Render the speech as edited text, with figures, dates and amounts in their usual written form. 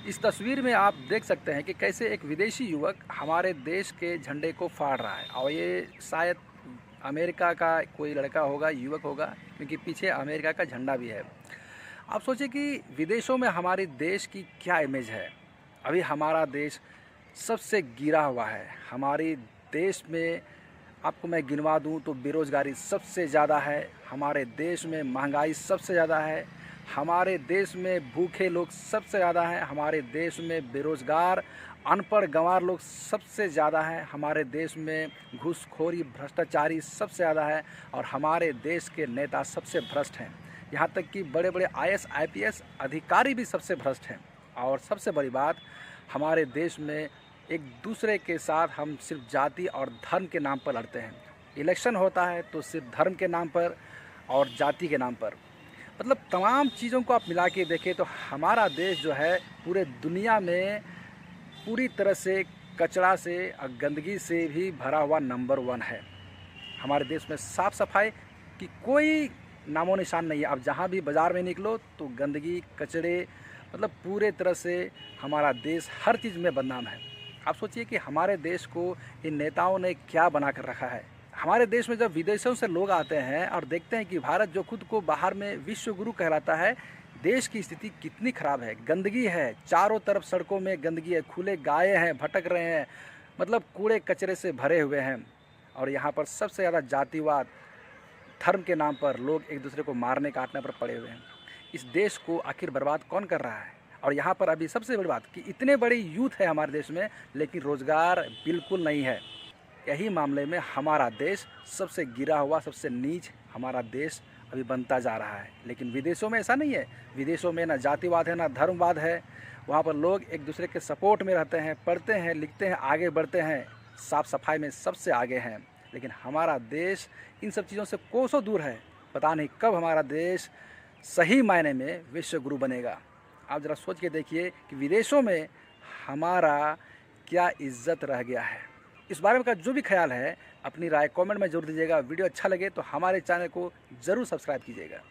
इस तस्वीर में आप देख सकते हैं कि कैसे एक विदेशी युवक हमारे देश के झंडे को फाड़ रहा है और ये शायद अमेरिका का कोई लड़का होगा, युवक होगा, क्योंकि पीछे अमेरिका का झंडा भी है। आप सोचिए कि विदेशों में हमारे देश की क्या इमेज है। अभी हमारा देश सबसे गिरा हुआ है। हमारे देश में आपको मैं गिनवा दूं तो बेरोज़गारी सबसे ज़्यादा है, हमारे देश में महंगाई सबसे ज़्यादा है, हमारे देश में भूखे लोग सबसे ज़्यादा हैं, हमारे देश में बेरोज़गार अनपढ़ गंवार लोग सबसे ज़्यादा हैं, हमारे देश में घूसखोरी भ्रष्टाचारी सबसे ज़्यादा है और हमारे देश के नेता सबसे भ्रष्ट हैं। यहाँ तक कि बड़े बड़े आईएएस आईपीएस अधिकारी भी सबसे भ्रष्ट हैं। और सबसे बड़ी बात, हमारे देश में एक दूसरे के साथ हम सिर्फ जाति और धर्म के नाम पर लड़ते हैं। इलेक्शन होता है तो सिर्फ धर्म के नाम पर और जाति के नाम पर। मतलब तमाम चीज़ों को आप मिला के देखें तो हमारा देश जो है पूरे दुनिया में पूरी तरह से कचरा से और गंदगी से भी भरा हुआ नंबर 1 है। हमारे देश में साफ़ सफाई की कोई नामो निशान नहीं है। आप जहाँ भी बाज़ार में निकलो तो गंदगी कचरे, मतलब पूरे तरह से हमारा देश हर चीज़ में बदनाम है। आप सोचिए कि हमारे देश को इन नेताओं ने क्या बना कर रखा है। हमारे देश में जब विदेशों से लोग आते हैं और देखते हैं कि भारत जो खुद को बाहर में विश्व गुरु कहलाता है, देश की स्थिति कितनी ख़राब है। गंदगी है, चारों तरफ सड़कों में गंदगी है, खुले गायें हैं, भटक रहे हैं, मतलब कूड़े कचरे से भरे हुए हैं। और यहाँ पर सबसे ज़्यादा जातिवाद, धर्म के नाम पर लोग एक दूसरे को मारने काटने पर पड़े हुए हैं। इस देश को आखिर बर्बाद कौन कर रहा है। और यहाँ पर अभी सबसे बड़ी बात कि इतने बड़े यूथ है हमारे देश में, लेकिन रोज़गार बिल्कुल नहीं है। यही मामले में हमारा देश सबसे गिरा हुआ, सबसे नीच हमारा देश अभी बनता जा रहा है। लेकिन विदेशों में ऐसा नहीं है। विदेशों में ना जातिवाद है ना धर्मवाद है। वहाँ पर लोग एक दूसरे के सपोर्ट में रहते हैं, पढ़ते हैं, लिखते हैं, आगे बढ़ते हैं, साफ़ सफाई में सबसे आगे हैं। लेकिन हमारा देश इन सब चीज़ों से कोसों दूर है। पता नहीं कब हमारा देश सही मायने में विश्व गुरु बनेगा। आप ज़रा सोच के देखिए कि विदेशों में हमारा क्या इज़्ज़त रह गया है। इस बारे में का जो भी ख्याल है अपनी राय कमेंट में ज़रूर दीजिएगा। वीडियो अच्छा लगे तो हमारे चैनल को ज़रूर सब्सक्राइब कीजिएगा।